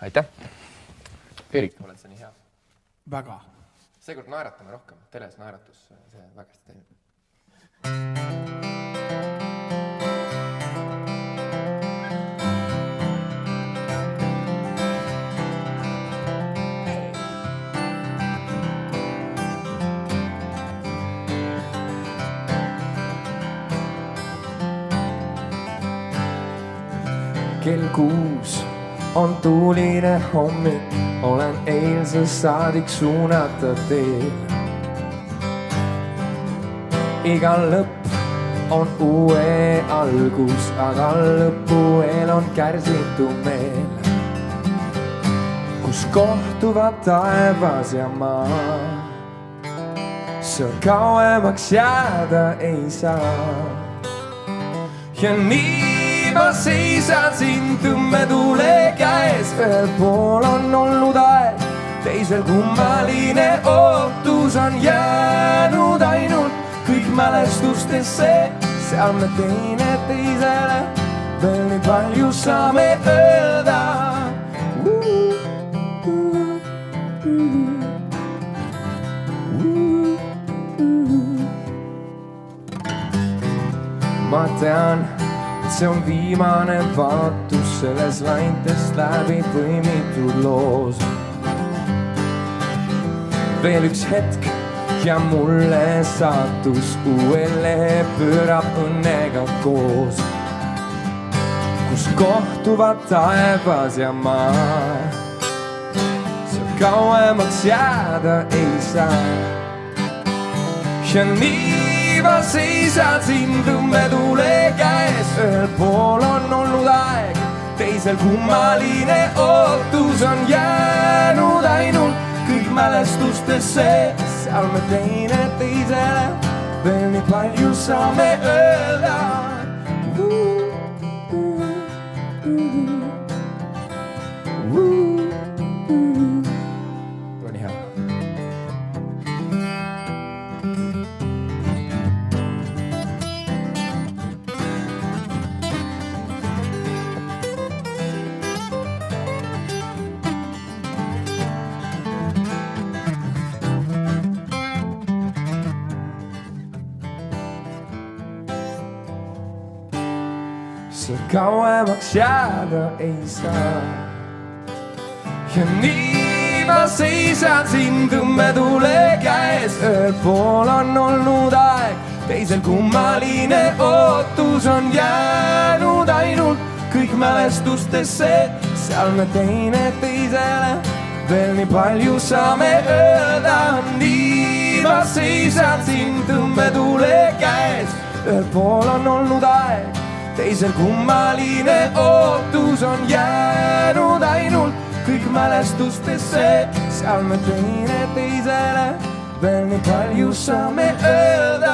Aitäh! Erik, oled sa nii hea? Väga. Seekord naeratame rohkem. Teles naeratus, see on väga hästi teinud. Kell 6 on tuuline hommik, olen eilsest saadik suunata teel. Iga lõpp on uue algus, aga lõpueel on kärsitu meel, kus kohtuvad taevas ja maa. See kauemaks jääda ei saa. Ja nii ma seisan siin tõmme tuule käes. Ühel pool on olnud aeg, teisel kummaline ootus on jäänud ainult kõik mälestustesse. Seal me teine teisele veel nii palju saame öelda. Ma tean, see on viimane vaatus selles laintest läbi põimitud loos. Veel üks hetk ja mulle saatus uuele pöörab õnnega koos, kus kohtuvad taevas ja maa. See kauemaks jääda ei saa. Ja nii ma seisan siin tõmme tuule käes. Ühel pool on olnud aeg, teisel kummaline ootus on jäänud ainult kõik mälestustesse. Seal me teine teisele veel nii palju saame öelda. Oli hea. See kauemaks jääda ei saa. Ja nii ma seisan siin tõmme tuule käes. Ühel pool on olnud aeg, teisel kummaline ootus on jäänud ainult kõik mälestustesse. Seal me teine teisele veel nii palju saame öelda. Nii ma seisan siin tõmme tuule käes. Ühel pool on olnud aeg, teisel kummaline ootus on jäänud ainult kõik mälestustesse. Seal me teine teisele veel nii palju saame öelda.